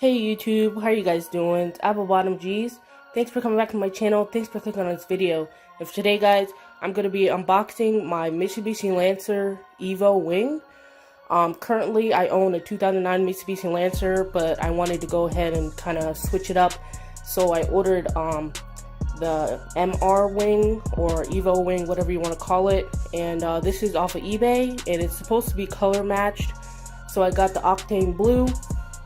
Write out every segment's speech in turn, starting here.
Hey YouTube, how are you guys doing? It's applebottemgs. Thanks for coming back to my channel. Thanks for clicking on this video. And for today, guys, I'm going to be unboxing my Mitsubishi Lancer Evo wing. Currently, I own a 2009 Mitsubishi Lancer, but I wanted to go ahead and kind of switch it up. So I ordered the MR wing or Evo wing, whatever you want to call it. And this is off of eBay, and it's supposed to be color matched. So I got the Octane Blue.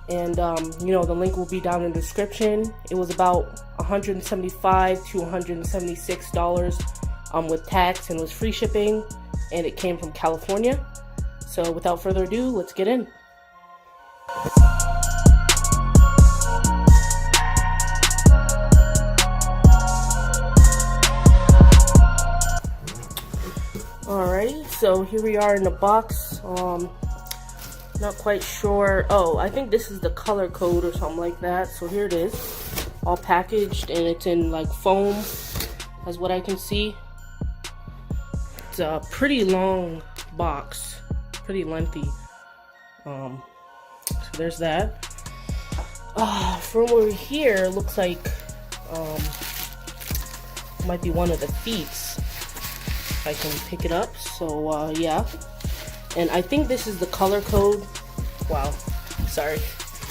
And you know, the link will be down in the description. It was about $175 to $176 with tax, and was free shipping, and it came from California. So without further ado, let's get in. Alrighty, so here we are in the box. Not quite sure. Oh, I think this is the color code or something like that. So here it is, all packaged, and it's in like foam, as what I can see. It's a pretty long box, pretty lengthy. So there's that. From over here, it looks like might be one of the feet. If I can pick it up. So yeah. And I think this is the color code. Wow, sorry.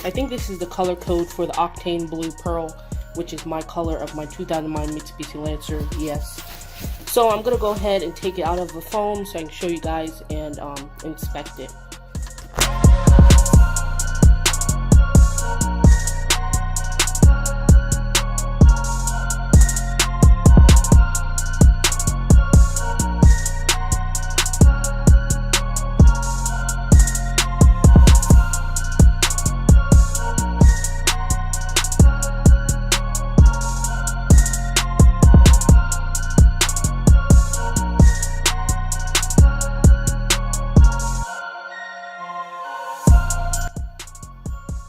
I think this is the color code for the Octane Blue Pearl, which is my color of my 2009 Mitsubishi Lancer ES. So I'm gonna go ahead and take it out of the foam so I can show you guys and inspect it.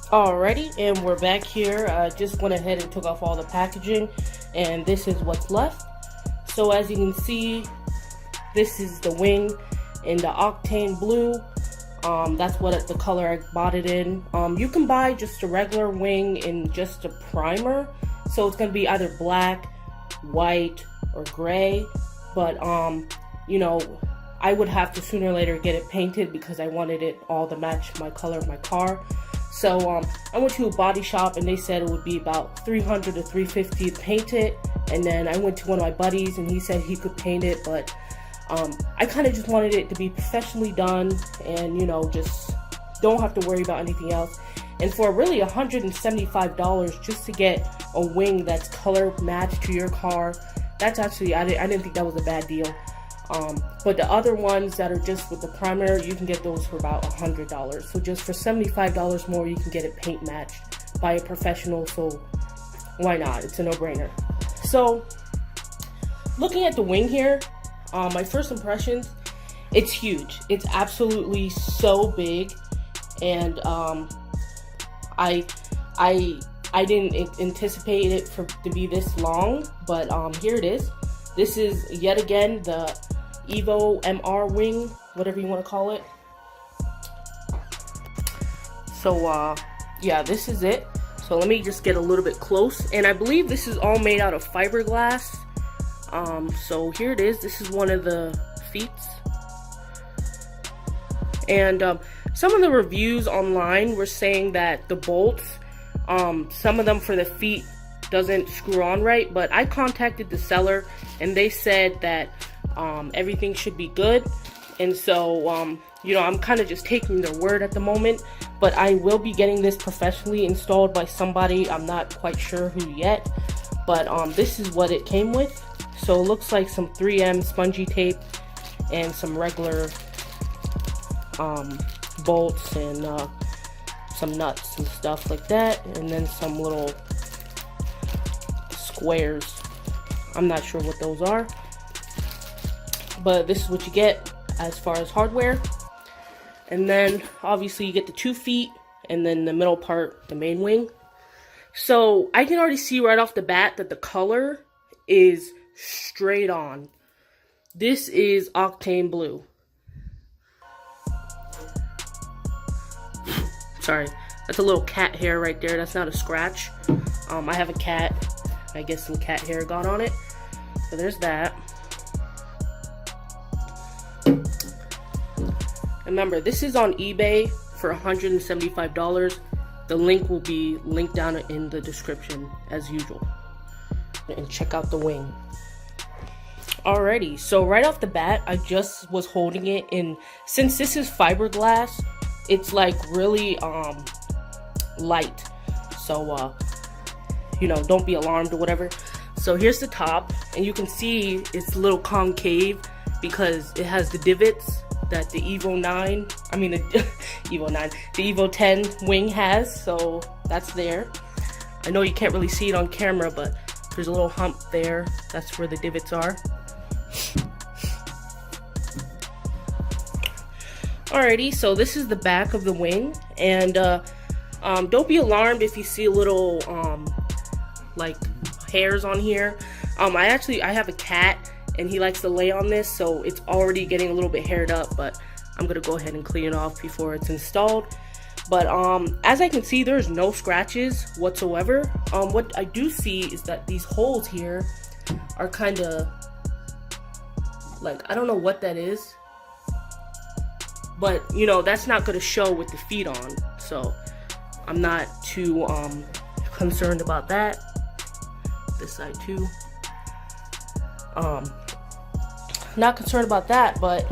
Alrighty, and we're back here. I just went ahead and took off all the packaging, and this is what's left. So as you can see, this is the wing in the Octane Blue. That's what the color I bought it in. You can buy just a regular wing in just a primer, so it's gonna be either black, white, or gray. But you know, I would have to sooner or later get it painted because I wanted it all to match my color of my car. So I went to a body shop, and they said it would be about $300 to $350 to paint it. And then I went to one of my buddies, and he said he could paint it, but I kind of just wanted it to be professionally done, and you know, just don't have to worry about anything else. And for really $175 just to get a wing that's color matched to your car, that's actually, I didn't think that was a bad deal. But the other ones that are just with the primer, you can get those for about $100. So just for $75 more, you can get it paint matched by a professional. So why not? It's a no-brainer. So looking at the wing here, my first impressions, it's huge. It's absolutely so big, and I didn't anticipate it to be this long, but here it is. This is yet again the Evo MR wing, whatever you want to call it. So yeah, this is it. So let me just get a little bit close, and I believe this is all made out of fiberglass. So here it is. This is one of the feet, and some of the reviews online were saying that the bolts, some of them for the feet doesn't screw on right, but I contacted the seller, and they said that everything should be good. And so you know, I'm kind of just taking their word at the moment, but I will be getting this professionally installed by somebody. I'm not quite sure who yet, but this is what it came with. So it looks like some 3M spongy tape and some regular bolts and some nuts and stuff like that, and then some little squares. I'm not sure what those are, but this is what you get as far as hardware. And then obviously you get the 2 feet, and then the middle part, the main wing. So I can already see right off the bat that the color is straight on. This is Octane Blue. Sorry, That's a little cat hair right there. That's not a scratch. I have a cat. I guess some cat hair got on it. So there's that. Remember, this is on eBay for $175. The link will be linked down in the description as usual. And check out the wing. Alrighty, so right off the bat, I just was holding it in, since this is fiberglass, it's like really light. So you know, don't be alarmed or whatever. So here's the top, and you can see it's a little concave because it has the divots that the the Evo 10 wing has, so that's there. I know you can't really see it on camera, but there's a little hump there. That's where the divots are. Alrighty, so this is the back of the wing, and don't be alarmed if you see a little like hairs on here. I have a cat and he likes to lay on this, so it's already getting a little bit haired up, but I'm gonna go ahead and clean it off before it's installed. But as I can see, there's no scratches whatsoever. What I do see is that these holes here are kind of like, I don't know what that is, but you know, that's not gonna show with the feet on, so I'm not too concerned about that. This side too. Not concerned about that, but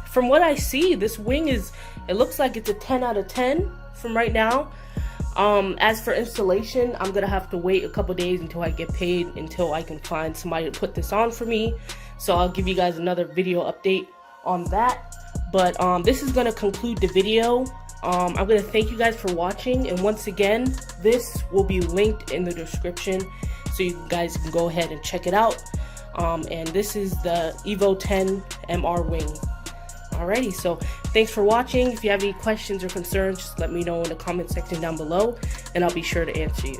from what I see, this wing it looks like it's a 10 out of 10 from right now. As for installation, I'm gonna have to wait a couple days until I get paid, until I can find somebody to put this on for me. So I'll give you guys another video update on that. But this is gonna conclude the video. I'm gonna thank you guys for watching, and once again, this will be linked in the description, so you guys can go ahead and check it out. And this is the Evo 10 MR wing. Alrighty, so thanks for watching. If you have any questions or concerns, just let me know in the comment section down below, and I'll be sure to answer you.